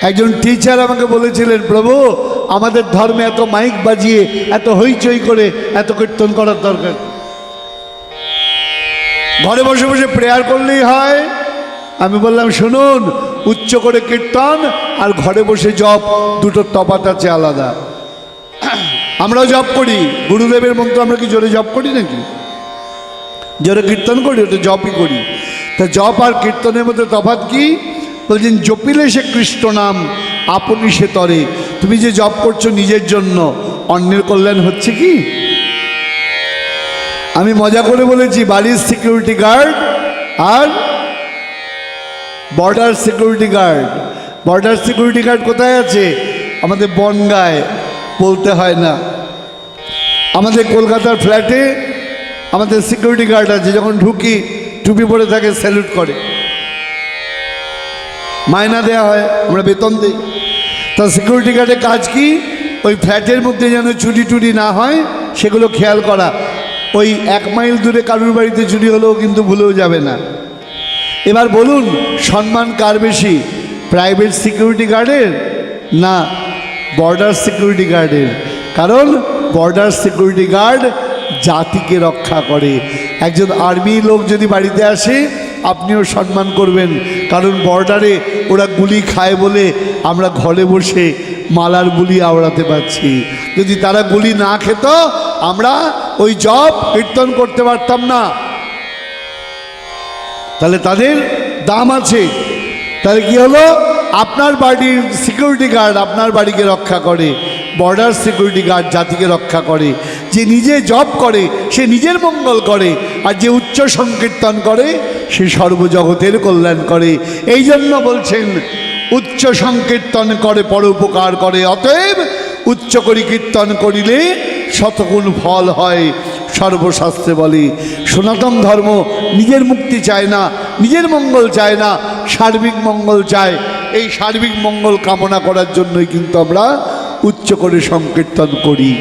একজন টিচার আমাকে বলেছিলেন, প্রভু আমাদের ধর্মে এত মাইক বাজিয়ে এত হইচই করে এত কীর্তন করার দরকার, ঘরে বসে বসে প্রেয়ার করলেই হয়। আমি বললাম, শুনুন, উচ্চ করে কীর্তন আর ঘরে বসে জপ, দুটোর তফাৎ আছে আলাদা। আমরাও জপ করি, গুরুদেবের মন্ত্র আমরা কি জোরে জপ করি নাকি? জোরে কীর্তন করি, ওটা জপই করি। তা জপ আর কীর্তনের মধ্যে তফাৎ কি? বলছেন, জপিলে সে কৃষ্ণ নাম আপনি সে তরে। তুমি যে জপ করছো নিজের জন্য, অন্যের কল্যাণ হচ্ছে কি? আমি মজা করে বলেছি, বাড়ির সিকিউরিটি গার্ড আর border security guard. Border security guard কোথায় আছে? আমাদের বনগাঁয়, বলতে হয় না। আমাদের কলকাতার ফ্ল্যাটে আমাদের সিকিউরিটি গার্ড আছে, যখন ঢুকি টুপি পরে থাকে, স্যালুট করে, মায়না দেওয়া হয়, আমরা বেতন দিই। তা সিকিউরিটি গার্ডের কাজ কি? ওই ফ্ল্যাটের মধ্যে যেন চুরি টুরি না হয় সেগুলো খেয়াল করা। ওই 1 মাইল দূরে কারুর বাড়িতে চুরি হলেও কিন্তু ভুলেও যাবে না। এবার বলুন, সম্মান কার বেশি, প্রাইভেট সিকিউরিটি গার্ডের না বর্ডার সিকিউরিটি গার্ডের? কারণ বর্ডার সিকিউরিটি গার্ড জাতিকে রক্ষা করে। একজন আর্মি লোক যদি বাড়িতে আসে, আপনিও সম্মান করবেন, কারণ বর্ডারে ওরা গুলি খায় বলে আমরা ঘরে বসে মালার গুলি আওড়াতে পারছি। যদি তারা গুলি না খেত, আমরা ওই জপ কীর্তন করতে পারতাম না। তাহলে তাদের দাম আছে। তাহলে কি হলো? আপনার বাড়ির সিকিউরিটি গার্ড আপনার বাড়িকে রক্ষা করে, বর্ডার সিকিউরিটি গার্ড জাতিকে রক্ষা করে। যে নিজে জপ করে সে নিজের মঙ্গল করে, আর যে উচ্চ সংকীর্তন করে সে সর্বজগতের কল্যাণ করে। এই জন্য বলছেন, উচ্চ সংকীর্তন করে পরোপকার করে, অতএব উচ্চ করি কীর্তন করিলে শতগুণ ফল হয়। সর্বশাস্ত্রে বলে, সনাতন ধর্ম নিজের মুক্তি চায় না, নিজের মঙ্গল চায় না, সার্বিক মঙ্গল চায়। এই সার্বিক মঙ্গল কামনা করার জন্যই কিন্তু আমরা উচ্চ করে সংকীর্তন করি।